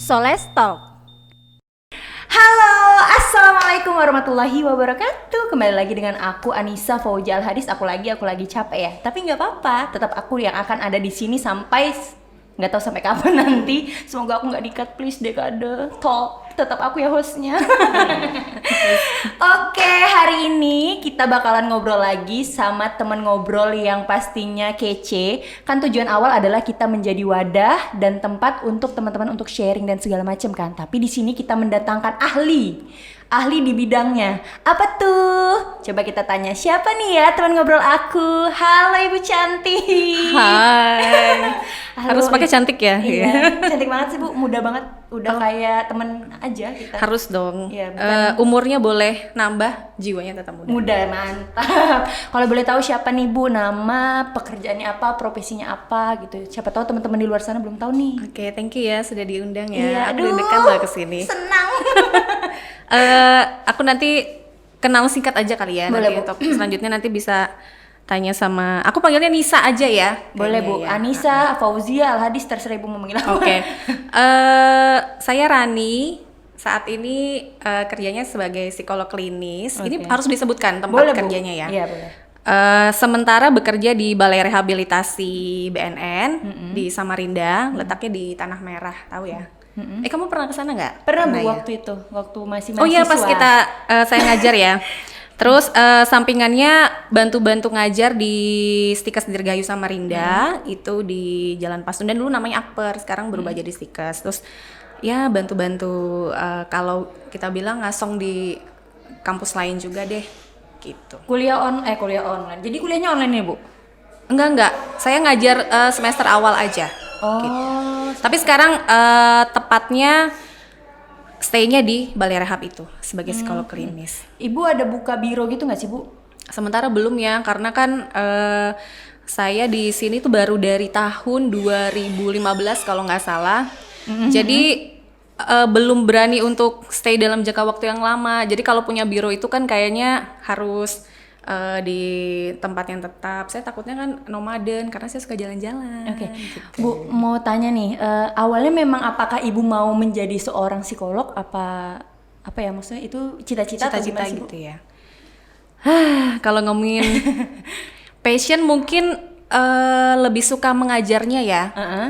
Soles Talk. Halo, assalamualaikum warahmatullahi wabarakatuh. Kembali lagi dengan aku Anissa Fauzia Al Hadis. Aku lagi capek ya. Tapi nggak apa-apa, tetap aku yang akan ada di sini sampai nggak tahu sampai kapan nanti. Semoga aku nggak di-cut, please dekade. Talk, tetap aku ya hostnya. Oke, hari ini kita bakalan ngobrol lagi sama temen ngobrol yang pastinya kece. Kan tujuan awal adalah kita menjadi wadah dan tempat untuk teman-teman untuk sharing dan segala macam kan. Tapi di sini kita mendatangkan ahli di bidangnya. Apa tuh? Coba kita tanya siapa nih ya teman ngobrol aku. Halo Ibu cantik. Hai. Halo, Harus pakai cantik ya? Iya, cantik banget sih Bu, muda banget. Udah kayak temen aja kita. Harus dong. Iya, bukan. Umurnya boleh nambah, jiwanya tetap muda. Muda, mantap. Kalau boleh tahu siapa nih Bu, nama, pekerjaannya apa, profesinya apa gitu. Siapa tahu teman-teman di luar sana belum tahu nih. Oke, thank you ya sudah diundang ya. Iya, Aku aduh, deg-degan loh kesini. Senang. Aku nanti kenal singkat aja kali ya. Boleh, nanti Bu. untuk selanjutnya nanti bisa tanya sama. Aku panggilnya Nisa aja ya. Boleh kayaknya Bu, ya. Anissa, Fauzia, Al Hadis, terserah Ibu mau manggil apa. Oke. Saya Rani. Saat ini kerjanya sebagai psikolog klinis. Ini Oke. harus disebutkan tempat Boleh Bu. kerjanya ya. Iya boleh. Sementara bekerja di Balai Rehabilitasi BNN di Samarinda, letaknya di Tanah Merah, tahu ya? Kamu pernah ke sana nggak? Pernah Bu ya? waktu itu, waktu masih mahasiswa. Oh iya, pas kita saya ngajar ya. Terus sampingannya bantu-bantu ngajar di Stikes Dirgahayu Samarinda, itu di Jalan Pasundan, dulu namanya Akper, sekarang berubah jadi Stikes. Terus ya bantu-bantu kalau kita bilang ngasong di kampus lain juga deh, gitu. kuliah online. Jadi kuliahnya online ya Bu? Enggak. Saya ngajar semester awal aja. Oh, Tapi sekarang tepatnya stay-nya di Balai Rehab itu sebagai psikolog klinis. Ibu ada buka biro gitu nggak sih Bu? Sementara belum ya, karena kan saya di sini tuh baru dari tahun 2015 kalau nggak salah. Jadi belum berani untuk stay dalam jangka waktu yang lama. Jadi kalau punya biro itu kan kayaknya harus di tempat yang tetap. Saya takutnya kan nomaden karena saya suka jalan-jalan. Oke, gitu. Bu mau tanya nih, awalnya memang apakah Ibu mau menjadi seorang psikolog apa ya maksudnya itu cita-cita atau Cita-cita gimana sih, Bu? gitu ya. Kalau ngomongin passion mungkin lebih suka mengajarnya ya. Heeh.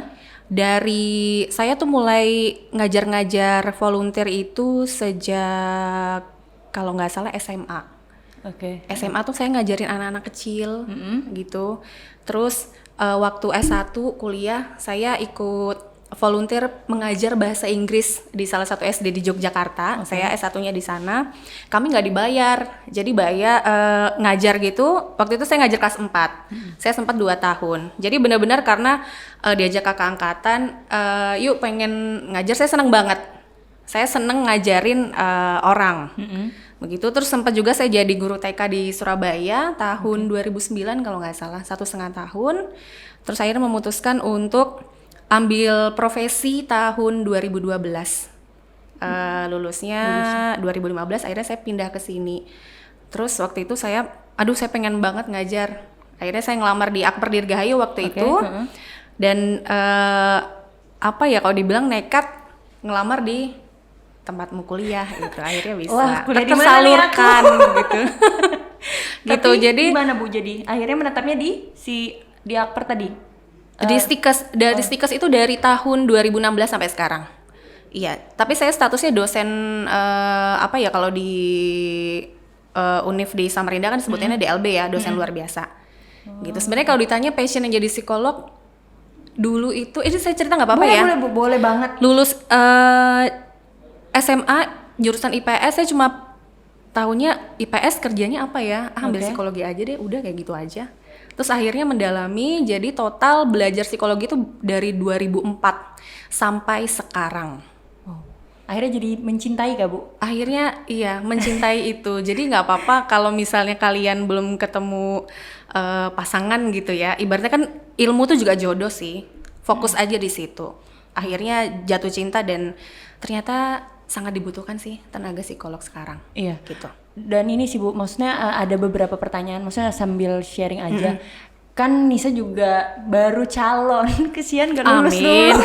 Dari saya tuh mulai ngajar-ngajar volunteer itu sejak kalau nggak salah SMA. Oke. SMA tuh saya ngajarin anak-anak kecil gitu. Terus waktu S1 kuliah saya ikut volunteer mengajar bahasa Inggris di salah satu SD di Yogyakarta. Saya S1-nya di sana. Kami nggak dibayar. Jadi ngajar gitu. Waktu itu saya ngajar kelas 4. Saya sempat 2 tahun. Jadi benar-benar karena diajak kakak angkatan, yuk pengen ngajar, saya seneng banget. Saya seneng ngajarin orang. Begitu, terus sempat juga saya jadi guru TK di Surabaya tahun 2009 kalau nggak salah, 1,5 tahun. Terus akhirnya memutuskan untuk ambil profesi tahun 2012. Lulusnya 2015, akhirnya saya pindah ke sini. Terus waktu itu saya pengen banget ngajar. Akhirnya saya ngelamar di Akper Dirgahayu waktu itu. Dan apa ya kalau dibilang nekat ngelamar di tempatmu kuliah gitu, akhirnya bisa. Wah, kuliah di mana nih aku? tersalurkan gitu. Gitu. Tapi Jadi gimana Bu jadi? Akhirnya menetapnya di Akper tadi. di Stikes, Stikes itu dari tahun 2016 sampai sekarang. Iya, tapi saya statusnya dosen apa ya kalau di Univ di Samarinda kan sebutannya DLB ya, dosen luar biasa. Gitu. Sebenarnya kalau ditanya passion yang jadi psikolog dulu itu saya cerita nggak apa-apa ya? Boleh Bu, boleh banget. Lulus SMA jurusan IPS, saya cuma tahunya IPS kerjanya apa ya? Ambil psikologi aja deh, udah kayak gitu aja. Terus akhirnya mendalami, jadi total belajar psikologi itu dari 2004 sampai sekarang. Akhirnya jadi mencintai gak Bu? Akhirnya iya, mencintai itu. Jadi nggak apa-apa kalau misalnya kalian belum ketemu pasangan gitu ya. Ibaratnya kan ilmu tuh juga jodoh sih. Fokus aja di situ. Akhirnya jatuh cinta dan ternyata sangat dibutuhkan sih tenaga psikolog sekarang. Iya. Gitu. Dan ini sih Bu, maksudnya ada beberapa pertanyaan, maksudnya sambil sharing aja. Kan Nisa juga baru calon, kesian gak lulus Amin. dulu.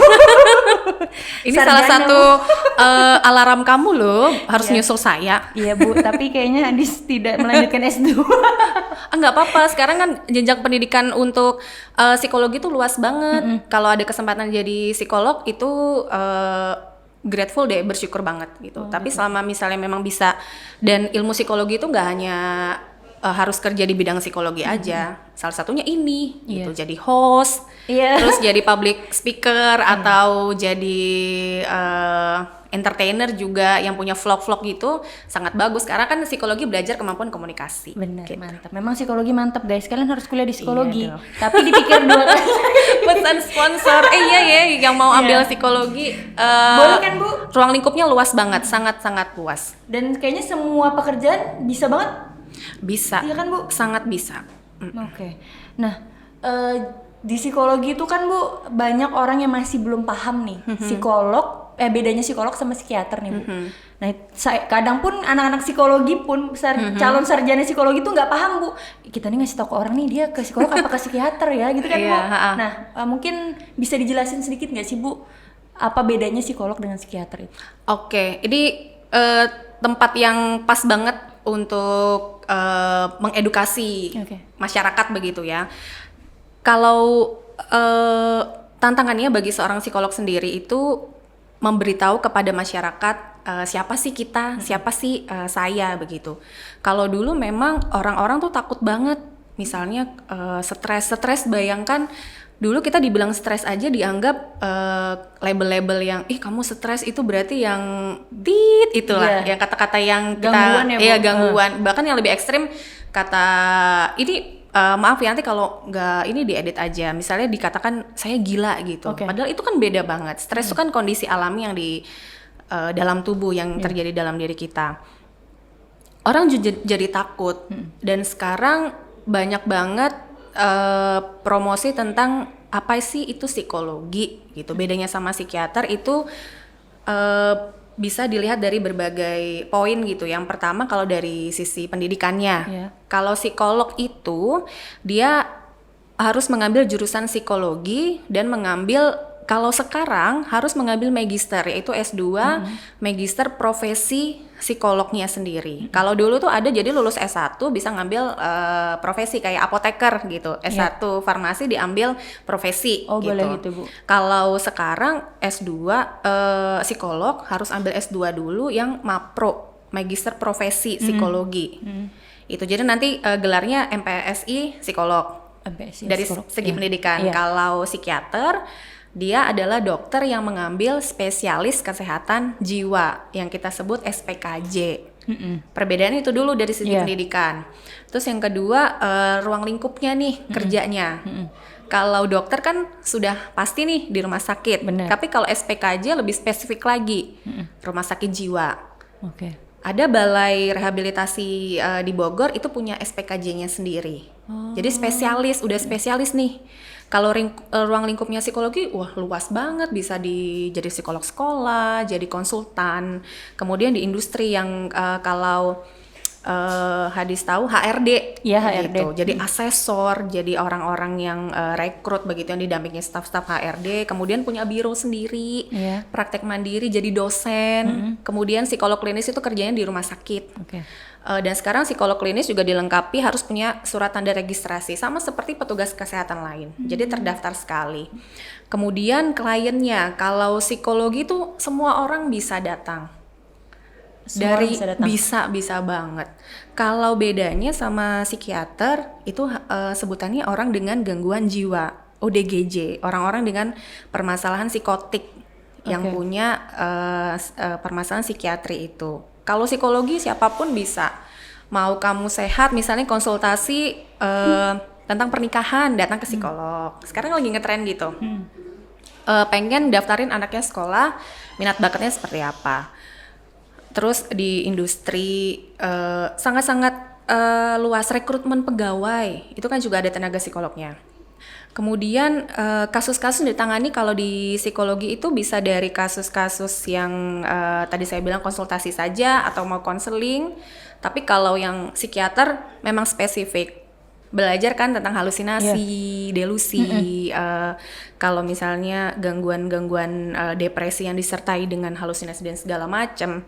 Ini Sarjana, salah satu Bu. alarm kamu loh, harus Iya. nyusul saya. Iya Bu, tapi kayaknya Andis tidak melanjutkan S2. Nggak apa-apa, sekarang kan jenjang pendidikan untuk psikologi itu luas banget. Kalau ada kesempatan jadi psikolog itu grateful deh, bersyukur banget gitu. Tapi selama misalnya memang bisa, dan ilmu psikologi itu nggak hanya harus kerja di bidang psikologi aja. Salah satunya ini gitu, jadi host, Iya. terus jadi public speaker atau jadi entertainer juga yang punya vlog-vlog gitu sangat bagus karena kan psikologi belajar kemampuan komunikasi. Benar, Gitu. mantap. Memang psikologi mantap guys. Kalian harus kuliah di psikologi. Iya dong. Tapi dipikir dua kali. Pesan sponsor, iya ya, yang mau ambil Iya. psikologi, Boleh kan, Bu? ruang lingkupnya luas banget, sangat-sangat luas. Dan kayaknya semua pekerjaan bisa banget. Bisa, Iya kan, Bu? sangat bisa. Oke. Nah, di psikologi itu kan Bu banyak orang yang masih belum paham nih psikolog bedanya psikolog sama psikiater nih Bu. Nah, kadang pun anak-anak psikologi pun calon sarjana psikologi tuh nggak paham Bu. Kita nih ngasih tahu ke orang nih dia ke psikolog apa ke psikiater ya gitu kan Bu. Iya, ha-ha. Nah, mungkin bisa dijelasin sedikit nggak sih Bu apa bedanya psikolog dengan psikiater itu? Oke, ini tempat yang pas banget untuk mengedukasi Oke. masyarakat begitu ya. Kalau tantangannya bagi seorang psikolog sendiri itu memberitahu kepada masyarakat siapa sih kita, siapa sih saya begitu. Kalau dulu memang orang-orang tuh takut banget, misalnya stres, bayangkan dulu kita dibilang stres aja dianggap label-label yang kamu stres itu berarti yang itulah, Iya. yang kata-kata yang kita Gangguan ya, Bu? gangguan. Bahkan yang lebih ekstrim kata ini maaf ya nanti kalau nggak ini diedit aja. Misalnya dikatakan saya gila gitu. Oke. Padahal itu kan beda banget. Stres itu kan kondisi alami yang di dalam tubuh yang terjadi dalam diri kita. Orang jadi takut dan sekarang banyak banget promosi tentang apa sih itu psikologi gitu. Bedanya sama psikiater itu bisa dilihat dari berbagai poin gitu. Yang pertama kalau dari sisi pendidikannya. Iya. Kalau psikolog itu dia harus mengambil jurusan psikologi dan mengambil kalau sekarang harus mengambil magister yaitu S2 magister profesi psikolognya sendiri. Kalau dulu tuh ada jadi lulus S1 bisa ngambil profesi kayak apoteker gitu. S1 farmasi diambil profesi Oh, gitu. boleh gitu, Bu. Kalau sekarang S2 psikolog harus ambil S2 dulu yang MAPRO, magister profesi psikologi. Itu jadi nanti gelarnya MPSI psikolog MPSI dari psikolog. segi Iya. pendidikan. Iya. Kalau psikiater dia adalah dokter yang mengambil spesialis kesehatan jiwa yang kita sebut SPKJ. Perbedaan itu dulu dari segi Iya. pendidikan. Terus yang kedua ruang lingkupnya nih kerjanya. Kalau dokter kan sudah pasti nih di rumah sakit. Benar. Tapi kalau SPKJ lebih spesifik lagi, rumah sakit jiwa. Oke. Ada balai rehabilitasi di Bogor itu punya SPKJ-nya sendiri. Jadi spesialis, udah spesialis nih. Kalau ruang lingkupnya psikologi, wah luas banget, bisa jadi psikolog sekolah, jadi konsultan. Kemudian di industri yang kalau Hadis tahu HRD, Iya, HRD. gitu. Jadi asesor, jadi orang-orang yang rekrut begitu yang didampingi staf-staf HRD. Kemudian punya biro sendiri, Iya. praktek mandiri, jadi dosen. Kemudian psikolog klinis itu kerjanya di rumah sakit. Oke. Dan sekarang psikolog klinis juga dilengkapi harus punya surat tanda registrasi sama seperti petugas kesehatan lain. Jadi terdaftar sekali. Kemudian kliennya, kalau psikologi itu semua orang bisa datang. Semua orang Dari bisa datang. bisa banget. Kalau bedanya sama psikiater itu sebutannya orang dengan gangguan jiwa, ODGJ, orang-orang dengan permasalahan psikotik yang Oke. punya permasalahan psikiatri itu. Kalau psikologi siapapun bisa. Mau kamu sehat, misalnya konsultasi tentang pernikahan, datang ke psikolog. Sekarang lagi ngetren gitu. Pengen daftarin anaknya sekolah, minat bakatnya seperti apa. Terus di industri sangat-sangat luas, rekrutmen pegawai, itu kan juga ada tenaga psikolognya. Kemudian kasus-kasus ditangani kalau di psikologi itu bisa dari kasus-kasus yang tadi saya bilang konsultasi saja atau mau konseling. Tapi kalau yang psikiater memang spesifik. belajar kan tentang halusinasi, delusi, kalau misalnya gangguan-gangguan depresi yang disertai dengan halusinasi dan segala macam.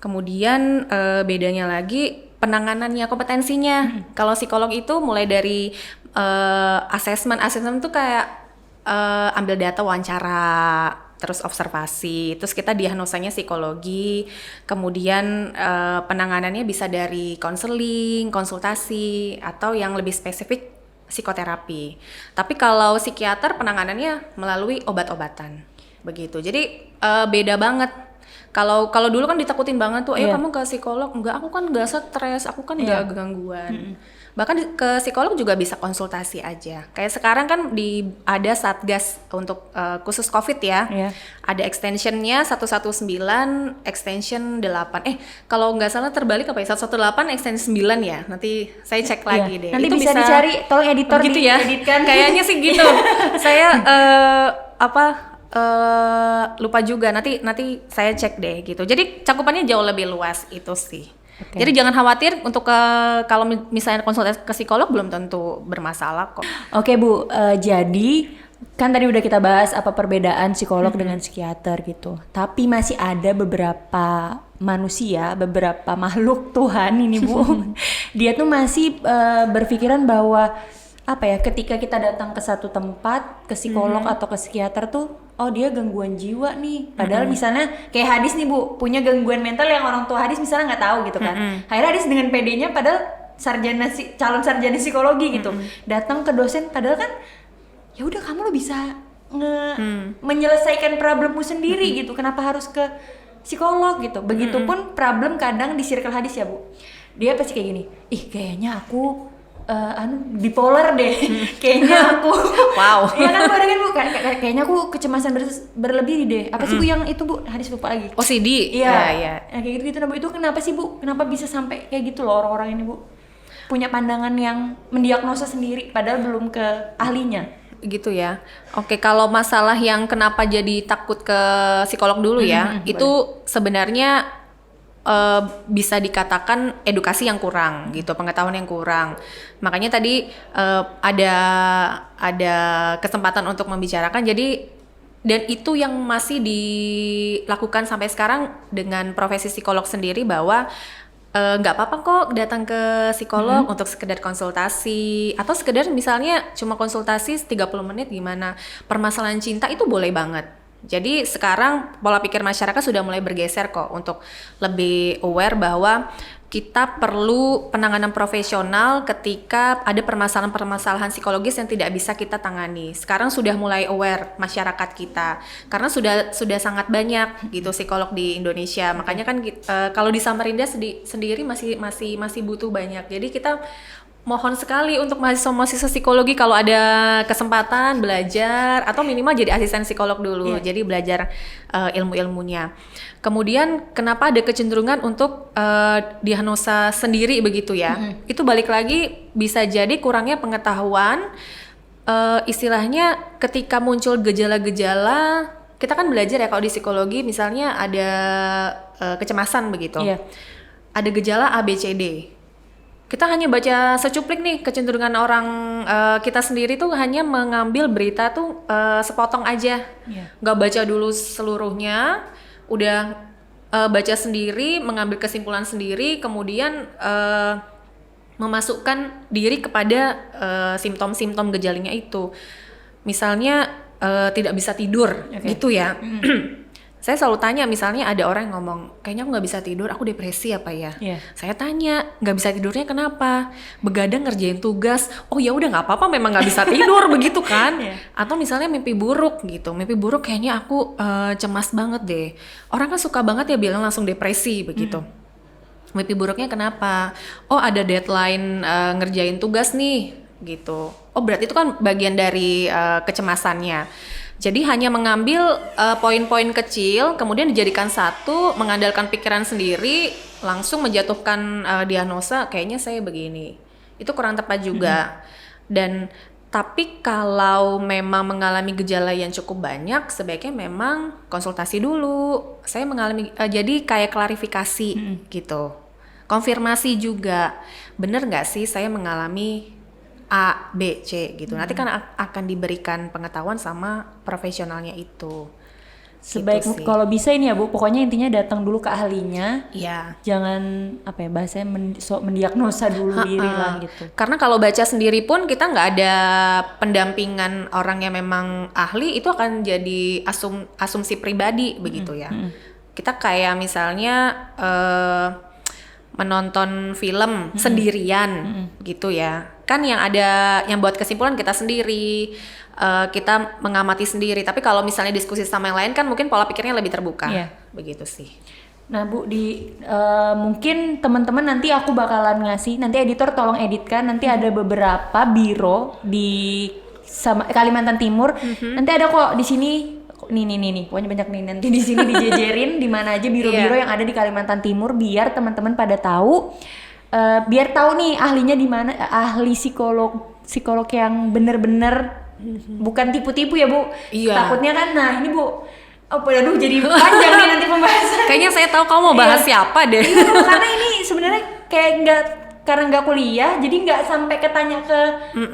Kemudian bedanya lagi penanganannya, kompetensinya. Kalau psikolog itu mulai dari assessment itu kayak ambil data wawancara, terus observasi, terus kita diagnosanya psikologi, kemudian penanganannya bisa dari konseling, konsultasi, atau yang lebih spesifik psikoterapi. Tapi kalau psikiater penanganannya melalui obat-obatan, begitu. Jadi beda banget. Kalau dulu kan ditakutin banget tuh, ayo kamu ke psikolog. Enggak, aku kan enggak stres, aku kan enggak gangguan. Bahkan ke psikolog juga bisa konsultasi aja. Kayak sekarang kan ada Satgas untuk khusus COVID ya. Ada extensionnya 119, extension 8. Kalau nggak salah terbalik apa ya? 118, extension 9 ya. Nanti saya cek lagi deh. Nanti itu bisa dicari, tolong editor gitu ya. dieditkan. Kayaknya sih gitu. Saya lupa juga. Nanti saya cek deh gitu. Jadi cakupannya jauh lebih luas itu sih. Jadi jangan khawatir untuk kalau misalnya konsultasi ke psikolog belum tentu bermasalah kok. Oke Bu, jadi kan tadi udah kita bahas apa perbedaan psikolog dengan psikiater gitu. Tapi masih ada beberapa manusia, beberapa makhluk Tuhan ini Bu. Dia tuh masih berpikiran bahwa ketika kita datang ke satu tempat ke psikolog atau ke psikiater tuh, oh dia gangguan jiwa nih. Padahal misalnya kayak Hadis nih Bu, punya gangguan mental yang orang tua Hadis misalnya nggak tahu gitu kan. Akhirnya Hadis dengan PD-nya padahal calon sarjana psikologi gitu, datang ke dosen padahal kan ya udah kamu lo bisa menyelesaikan problemmu sendiri gitu. Kenapa harus ke psikolog gitu? Begitupun problem kadang di circle Hadis ya Bu. Dia pasti kayak gini, kayaknya aku bipolar deh. Kayaknya aku wow. Iya kan Bu, ada kan Bu, kayaknya aku kecemasan berlebih deh. Apa sih Bu yang itu Bu? Hadis lupa lagi. OCD. Iya. Nah, kayak gitu nah Bu, itu kenapa sih Bu? Kenapa bisa sampai kayak gitu loh orang-orang ini Bu? Punya pandangan yang mendiagnosa sendiri padahal belum ke ahlinya. Gitu ya. Oke, kalau masalah yang kenapa jadi takut ke psikolog dulu ya, itu sebenarnya bisa dikatakan edukasi yang kurang gitu, pengetahuan yang kurang. Makanya tadi ada kesempatan untuk membicarakan. Jadi dan itu yang masih dilakukan sampai sekarang dengan profesi psikolog sendiri, bahwa nggak apa-apa kok datang ke psikolog untuk sekedar konsultasi, atau sekedar misalnya cuma konsultasi 30 menit gimana permasalahan cinta, itu boleh banget. Jadi sekarang pola pikir masyarakat sudah mulai bergeser kok untuk lebih aware bahwa kita perlu penanganan profesional ketika ada permasalahan-permasalahan psikologis yang tidak bisa kita tangani. Sekarang sudah mulai aware masyarakat kita karena sudah sangat banyak gitu psikolog di Indonesia. Makanya kan kalau di Samarinda sendiri masih butuh banyak. Jadi kita mohon sekali untuk mahasiswa psikologi kalau ada kesempatan belajar atau minimal jadi asisten psikolog dulu. Jadi belajar ilmu-ilmunya. Kemudian kenapa ada kecenderungan untuk diagnosa sendiri begitu ya? Itu balik lagi bisa jadi kurangnya pengetahuan, istilahnya ketika muncul gejala-gejala, kita kan belajar ya kalau di psikologi misalnya ada kecemasan begitu. Ada gejala A, B, C, D. Kita hanya baca secuplik nih, kecenderungan orang kita sendiri tuh hanya mengambil berita tuh sepotong aja, nggak baca dulu seluruhnya, udah baca sendiri, mengambil kesimpulan sendiri, kemudian memasukkan diri kepada simptom-simptom gejalanya itu. Misalnya tidak bisa tidur, gitu ya. Saya selalu tanya, misalnya ada orang yang ngomong, kayaknya aku nggak bisa tidur, aku depresi apa ya? Saya tanya, nggak bisa tidurnya kenapa? Begadang ngerjain tugas, oh ya udah nggak apa-apa, memang nggak bisa tidur begitu kan? Atau misalnya mimpi buruk gitu, mimpi buruk kayaknya aku cemas banget deh. Orang kan suka banget ya bilang langsung depresi begitu. Mimpi buruknya kenapa? Oh ada deadline ngerjain tugas nih gitu. Oh berarti itu kan bagian dari kecemasannya. Jadi hanya mengambil poin-poin kecil, kemudian dijadikan satu, mengandalkan pikiran sendiri, langsung menjatuhkan diagnosa, kayaknya saya begini. Itu kurang tepat juga. Dan tapi kalau memang mengalami gejala yang cukup banyak, sebaiknya memang konsultasi dulu. Saya mengalami, jadi kayak klarifikasi gitu. Konfirmasi juga, bener nggak sih saya mengalami A, B, C gitu. Nanti kan akan diberikan pengetahuan sama profesionalnya itu. Sebaik Gitu sih. kalau bisa ini ya Bu, pokoknya intinya datang dulu ke ahlinya. Iya. Jangan apa ya bahasanya mendiagnosa dulu diri lah gitu. Karena kalau baca sendiri pun kita nggak ada pendampingan orang yang memang ahli, itu akan jadi asumsi pribadi begitu ya. Kita kayak misalnya menonton film sendirian gitu ya. Kan yang buat kesimpulan kita sendiri. Kita mengamati sendiri, tapi kalau misalnya diskusi sama yang lain kan mungkin pola pikirnya lebih terbuka. Iya. Begitu sih. Nah Bu, mungkin teman-teman nanti aku bakalan ngasih, nanti editor tolong editkan, nanti ada beberapa biro di Kalimantan Timur. Nanti ada kok di sini, nih, pokoknya banyak nih, nanti di sini dijejerin di mana aja biro-biro yang ada di Kalimantan Timur, biar teman-teman pada tahu, biar tahu nih ahlinya di mana, ahli psikolog yang bener-bener bukan tipu-tipu ya Bu. Iya. Takutnya kan, nah ini Bu, aduh jadi panjang nih nanti pembahasan. Kayaknya saya tahu kamu mau bahas siapa deh. Iya, karena ini sebenarnya kayak karena nggak kuliah, jadi nggak sampai ketanya ke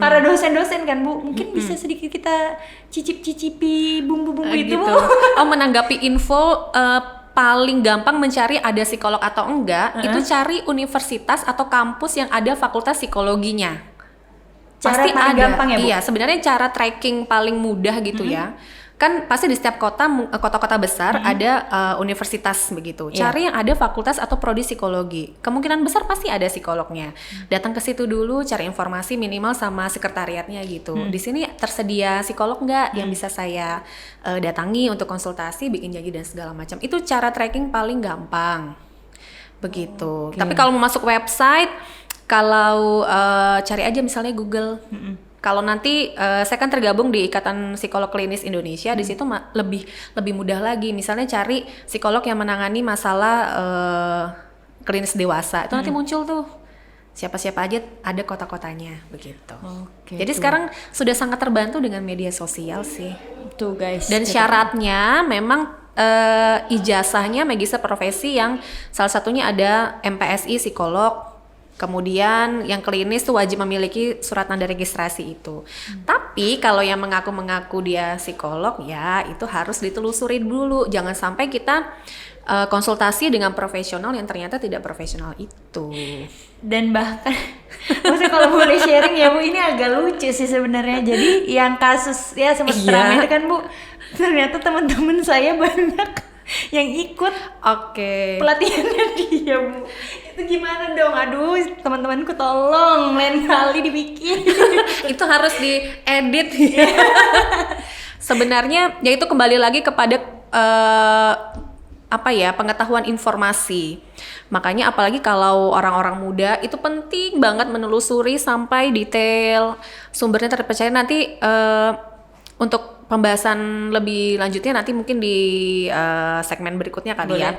para dosen-dosen kan Bu. Mungkin bisa sedikit kita cicipi bumbu-bumbu itu gitu. Bu. Menanggapi info paling gampang mencari ada psikolog atau enggak, itu cari universitas atau kampus yang ada fakultas psikologinya. Cara Pasti paling ada. gampang ya Bu? Iya, sebenarnya cara tracking paling mudah gitu ya. Kan pasti di setiap kota-kota besar ada universitas begitu. Cari yang ada fakultas atau prodi psikologi. Kemungkinan besar pasti ada psikolognya. Datang ke situ dulu, cari informasi minimal sama sekretariatnya gitu. Di sini tersedia psikolog nggak yang bisa saya datangi untuk konsultasi, bikin janji dan segala macam. Itu cara tracking paling gampang. Begitu. Tapi kalau mau masuk website, kalau cari aja misalnya Google. Kalau nanti saya kan tergabung di Ikatan Psikolog Klinis Indonesia, di situ lebih mudah lagi. Misalnya cari psikolog yang menangani masalah klinis dewasa, itu nanti muncul tuh siapa-siapa aja, ada kota-kotanya begitu. Jadi sekarang sudah sangat terbantu dengan media sosial sih. Tuh guys. Dan syaratnya memang ijazahnya magister profesi yang salah satunya ada MPSI psikolog. Kemudian yang klinis tuh wajib memiliki surat tanda registrasi itu. Tapi kalau yang mengaku-mengaku dia psikolog ya itu harus ditelusuri dulu. Jangan sampai kita konsultasi dengan profesional yang ternyata tidak profesional itu. Dan bahkan maksudnya kalau boleh sharing ya Bu, ini agak lucu sih sebenarnya. Jadi yang kasus ya sempat ramai kan Bu, ternyata teman-teman saya banyak yang ikut pelatihannya dia Bu. Itu gimana dong? Aduh teman-temanku tolong lain kali dibikin. Itu harus diedit. Sebenarnya ya itu kembali lagi kepada pengetahuan informasi. Makanya apalagi kalau orang-orang muda itu penting banget menelusuri sampai detail, sumbernya terpercaya. Nanti untuk pembahasan lebih lanjutnya nanti mungkin di segmen berikutnya kali ya.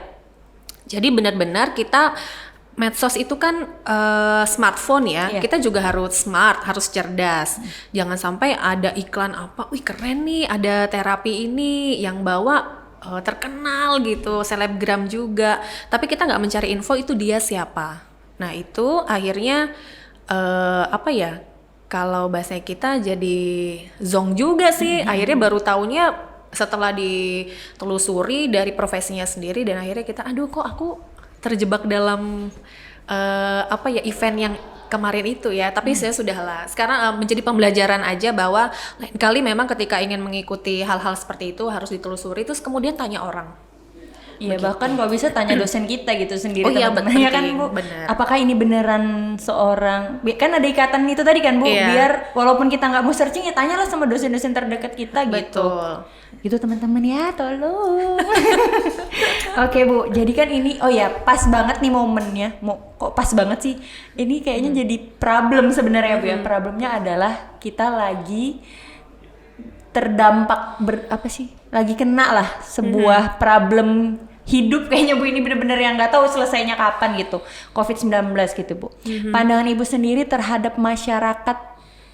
Jadi benar-benar kita medsos itu kan smartphone ya, kita juga harus smart, harus cerdas. Jangan sampai ada iklan apa, wih keren nih, ada terapi ini yang bawa terkenal gitu, selebgram juga. Tapi kita nggak mencari info itu dia siapa. Nah itu akhirnya kalau bahasa kita jadi zonk juga sih. Akhirnya baru taunya setelah ditelusuri dari profesinya sendiri, dan akhirnya kita aduh kok aku terjebak dalam event yang kemarin itu ya. Tapi saya sudahlah sekarang menjadi pembelajaran aja bahwa lain kali memang ketika ingin mengikuti hal-hal seperti itu harus ditelusuri, terus kemudian tanya orang. Iya, bahkan kalau bisa tanya dosen kita gitu sendiri. Oh iya, teman-teman ya kan Bu, bener. apakah ini beneran seorang, kan ada ikatan itu tadi kan Bu, biar walaupun kita nggak mau searching ya tanyalah sama dosen-dosen terdekat kita. Betul. Gitu teman-teman ya, tolong. Oke Bu, jadi kan ini pas banget nih momennya. Kok pas banget sih? Ini kayaknya jadi problem sebenarnya Bu ya. Problemnya adalah kita lagi terdampak lagi kena lah sebuah problem hidup kayaknya Bu, ini bener-bener yang nggak tahu selesainya kapan gitu, COVID-19 gitu Bu. Pandangan Ibu sendiri terhadap masyarakat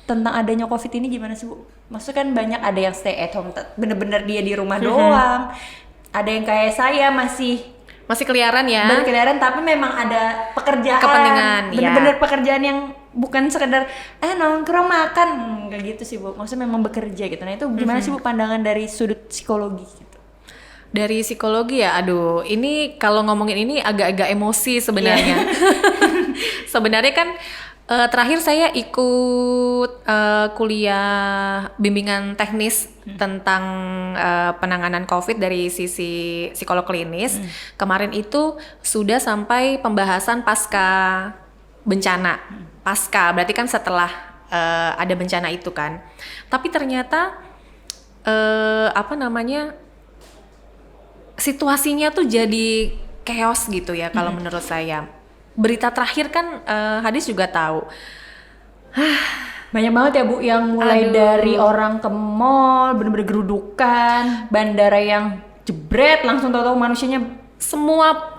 tentang adanya COVID ini gimana sih Bu? Maksudnya kan banyak ada yang stay at home, bener-bener dia di rumah doang. Ada yang kayak saya masih keliaran ya. Berkeliaran tapi memang ada pekerjaan, kepentingan, bener-bener pekerjaan yang bukan sekedar nongkrong makan, nggak gitu sih Bu. Maksudnya memang bekerja gitu. Nah itu gimana sih Bu pandangan dari sudut psikologi gitu? Dari psikologi ya, aduh, ini kalau ngomongin ini agak-agak emosi sebenarnya. Sebenarnya kan terakhir saya ikut kuliah bimbingan teknis tentang penanganan COVID dari sisi psikolog klinis. Kemarin itu sudah sampai pembahasan pasca bencana. Pasca berarti kan setelah ada bencana itu kan. Tapi ternyata situasinya tuh jadi chaos gitu ya kalau menurut saya. Berita terakhir kan Hadis juga tahu. Banyak banget ya Bu yang mulai dari orang ke mall bener-bener gerudukan, bandara yang jebret langsung tahu-tahu manusianya, Semua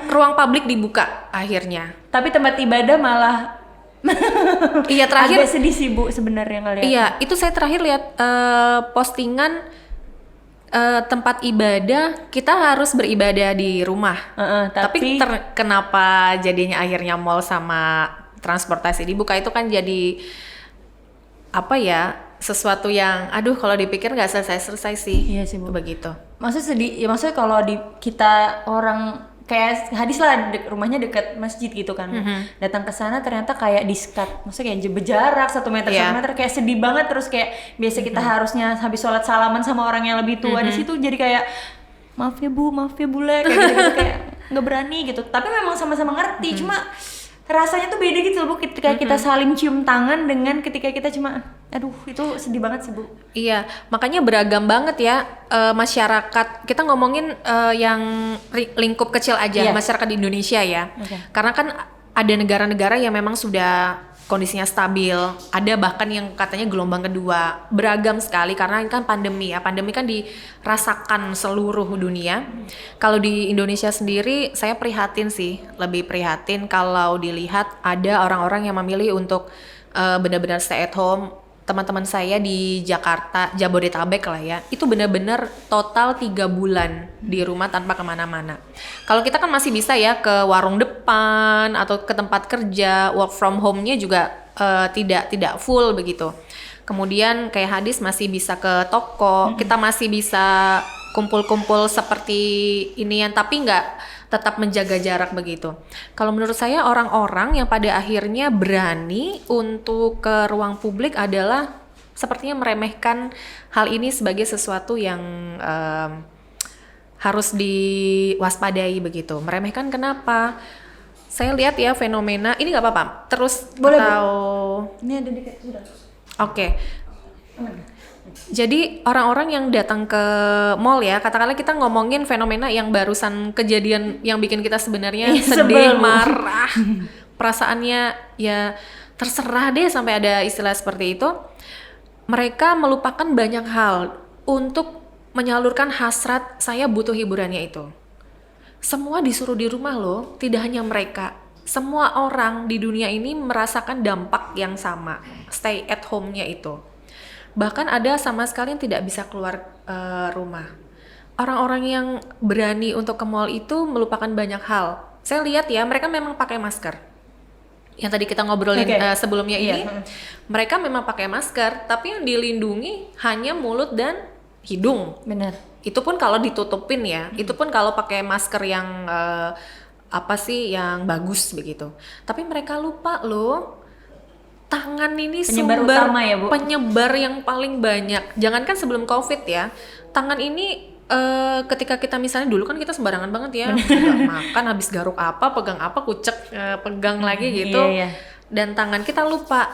ruang publik dibuka akhirnya. tapi tempat ibadah malah Iya terakhir. agak sedih sih Bu sebenarnya ngeliat. Iya itu saya terakhir lihat postingan tempat ibadah kita harus beribadah di rumah. Tapi kenapa jadinya akhirnya mall sama transportasi dibuka itu kan jadi apa ya, sesuatu yang aduh kalau dipikir nggak selesai sih. Iya sih Bu. Begitu. Maksudnya sedih, ya maksudnya kalau di kita orang kayak Hadis lah rumahnya dekat masjid gitu kan, datang ke sana ternyata kayak diskat, maksudnya kayak berjarak 1 meter 1 meter, kayak sedih banget. Terus kayak biasa kita harusnya habis sholat salaman sama orang yang lebih tua, di situ jadi kayak maaf ya Bu Le, kayak gitu kayak nggak berani gitu. Tapi memang sama-sama ngerti, cuma rasanya tuh beda gitu loh Bu, ketika kita saling cium tangan dengan ketika kita cuma aduh itu sedih banget sih Bu. Iya, makanya beragam banget ya masyarakat. Kita ngomongin yang lingkup kecil aja, masyarakat di Indonesia ya. Karena kan ada negara-negara yang memang sudah kondisinya stabil, ada bahkan yang katanya gelombang kedua. Beragam sekali karena ini kan pandemi ya. Pandemi kan dirasakan seluruh dunia. Kalau di Indonesia sendiri saya prihatin sih, lebih prihatin kalau dilihat ada orang-orang yang memilih untuk benar-benar stay at home. Teman-teman saya di Jakarta, Jabodetabek lah ya, itu benar-benar total 3 bulan di rumah tanpa kemana-mana. Kalau kita kan masih bisa ya ke warung depan atau ke tempat kerja, work from home-nya juga tidak full begitu. Kemudian kayak Hadis masih bisa ke toko, kita masih bisa kumpul-kumpul seperti inian, tapi nggak tetap menjaga jarak begitu. Kalau menurut saya orang-orang yang pada akhirnya berani untuk ke ruang publik adalah sepertinya meremehkan hal ini sebagai sesuatu yang harus diwaspadai begitu. Meremehkan kenapa? Saya lihat ya fenomena ini nggak apa-apa. Terus boleh atau ini ada dikit udah. Oke. Jadi orang-orang yang datang ke mall ya, katakanlah kita ngomongin fenomena yang barusan kejadian yang bikin kita sebenarnya sedih, marah, perasaannya ya terserah deh sampai ada istilah seperti itu. Mereka melupakan banyak hal untuk menyalurkan hasrat saya butuh hiburannya itu. Semua disuruh di rumah loh, tidak hanya mereka. Semua orang di dunia ini merasakan dampak yang sama, stay at home-nya itu. Bahkan ada sama sekali yang tidak bisa keluar rumah. Orang-orang yang berani untuk ke mall itu melupakan banyak hal. Saya lihat ya, mereka memang pakai masker. Yang tadi kita ngobrolin sebelumnya ini, mereka memang pakai masker, tapi yang dilindungi hanya mulut dan hidung. Benar. Itu pun kalau ditutupin ya, itu pun kalau pakai masker yang yang bagus begitu. Tapi mereka lupa loh. Tangan ini penyebar sumber utama ya Bu? Penyebar yang paling banyak. Jangankan sebelum COVID ya, tangan ini ketika kita misalnya dulu kan kita sembarangan banget ya, makan habis garuk apa, pegang apa, kucek, pegang lagi gitu. Dan tangan kita lupa.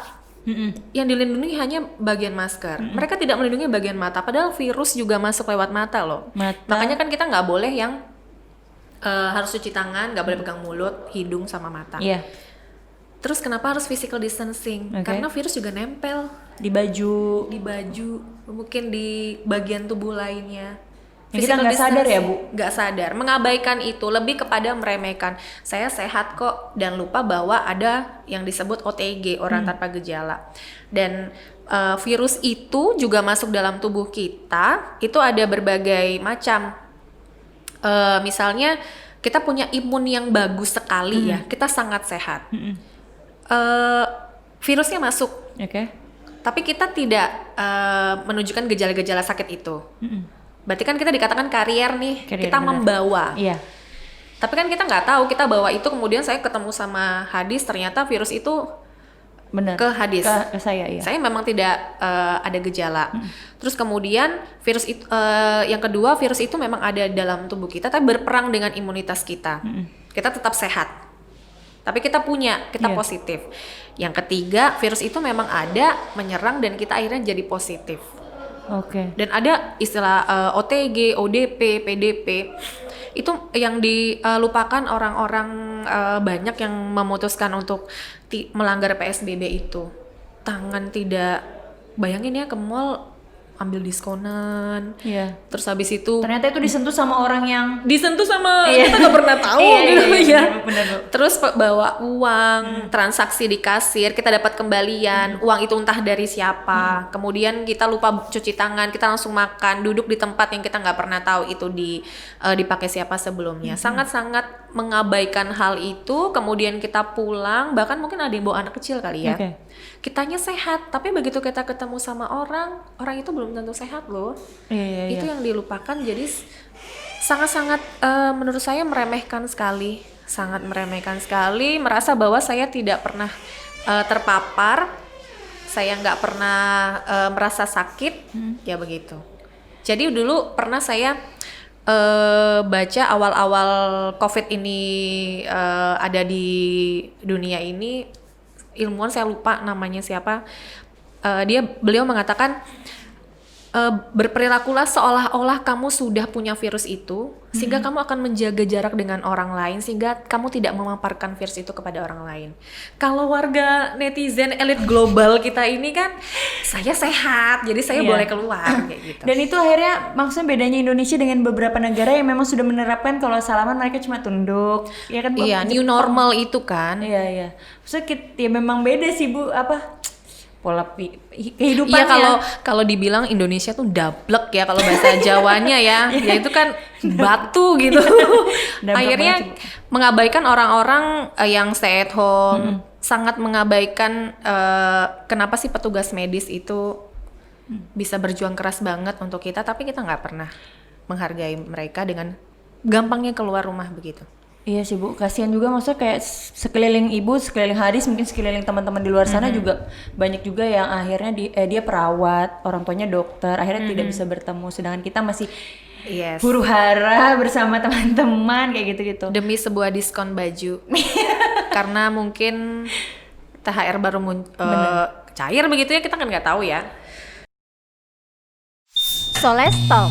Yang dilindungi hanya bagian masker. Mereka tidak melindungi bagian mata, padahal virus juga masuk lewat mata loh. Makanya kan kita nggak boleh yang harus cuci tangan, nggak boleh pegang mulut, hidung sama mata. Terus kenapa harus physical distancing? Karena virus juga nempel di baju, mungkin di bagian tubuh lainnya. Kita nggak sadar ya Bu? Nggak sadar, mengabaikan itu, lebih kepada meremehkan. Saya sehat kok, dan lupa bahwa ada yang disebut OTG, orang tanpa gejala. Dan virus itu juga masuk dalam tubuh kita, itu ada berbagai macam. Misalnya kita punya imun yang bagus sekali ya, kita sangat sehat. eh, virusnya masuk, Oke. tapi kita tidak menunjukkan gejala-gejala sakit itu. Berarti kan kita dikatakan karier nih, Karier, kita benar. membawa. Iya. Tapi kan kita nggak tahu kita bawa itu, kemudian saya ketemu sama Hadis, ternyata virus itu Benar. ke Hadis. Ke saya, iya. Saya memang tidak ada gejala. Terus kemudian virus itu, yang kedua, virus itu memang ada dalam tubuh kita, tapi berperang dengan imunitas kita. Kita tetap sehat, tapi kita kita Iya. positif. Yang ketiga, virus itu memang ada, menyerang dan kita akhirnya jadi positif. Oke. Dan ada istilah OTG, ODP, PDP. Itu yang dilupakan orang-orang banyak yang memutuskan untuk melanggar PSBB itu. Tangan tidak, bayangin ya ke mall ambil diskonan. Iya. Terus habis itu Ternyata itu disentuh sama orang yang disentuh sama Iya. kita nggak pernah tahu Iya, gitu iya, ya. benar, Bu. Terus bawa uang, transaksi di kasir, kita dapat kembalian, uang itu entah dari siapa. Kemudian kita lupa cuci tangan, kita langsung makan, duduk di tempat yang kita nggak pernah tahu itu dipakai siapa sebelumnya. Sangat-sangat mengabaikan hal itu. Kemudian kita pulang, bahkan mungkin ada yang bawa anak kecil kali ya. Oke. Kitanya sehat, tapi begitu kita ketemu sama orang itu belum tentu sehat loh. Iya. Itu yang dilupakan, jadi sangat-sangat menurut saya meremehkan sekali, sangat meremehkan sekali, merasa bahwa saya tidak pernah terpapar, saya nggak pernah merasa sakit, ya begitu. Jadi dulu pernah saya baca awal-awal COVID ini ada di dunia ini, ilmuwan saya lupa namanya siapa, beliau mengatakan berperilakulah seolah-olah kamu sudah punya virus itu, sehingga kamu akan menjaga jarak dengan orang lain, sehingga kamu tidak memaparkan virus itu kepada orang lain. Kalau warga netizen elit global kita ini kan, saya sehat, jadi saya Iya. boleh keluar kayak gitu. Dan itu akhirnya maksudnya bedanya Indonesia dengan beberapa negara yang memang sudah menerapkan kalau salaman mereka cuma tunduk, ya kan? Bu? Iya, new normal itu kan. Iya. Maksudnya ya memang beda sih Bu, apa pola kehidupannya. Iya, kalau dibilang Indonesia tuh dablek ya kalau bahasa Jawanya ya, ya itu kan batu gitu. Dablek Akhirnya banget sih, Bu. mengabaikan orang-orang yang stay at home, sangat mengabaikan kenapa sih petugas medis itu bisa berjuang keras banget untuk kita, tapi kita nggak pernah menghargai mereka dengan gampangnya keluar rumah begitu. Iya sih Bu, kasihan juga maksudnya kayak sekeliling ibu, sekeliling Hadis, mungkin sekeliling teman-teman di luar sana juga banyak juga yang akhirnya dia perawat, orang tuanya dokter, akhirnya tidak bisa bertemu, sedangkan kita masih Yes. huru hara bersama teman-teman kayak gitu-gitu. Demi sebuah diskon baju. Karena mungkin THR baru cair begitu ya, kita kan nggak tahu ya. Soles Talk.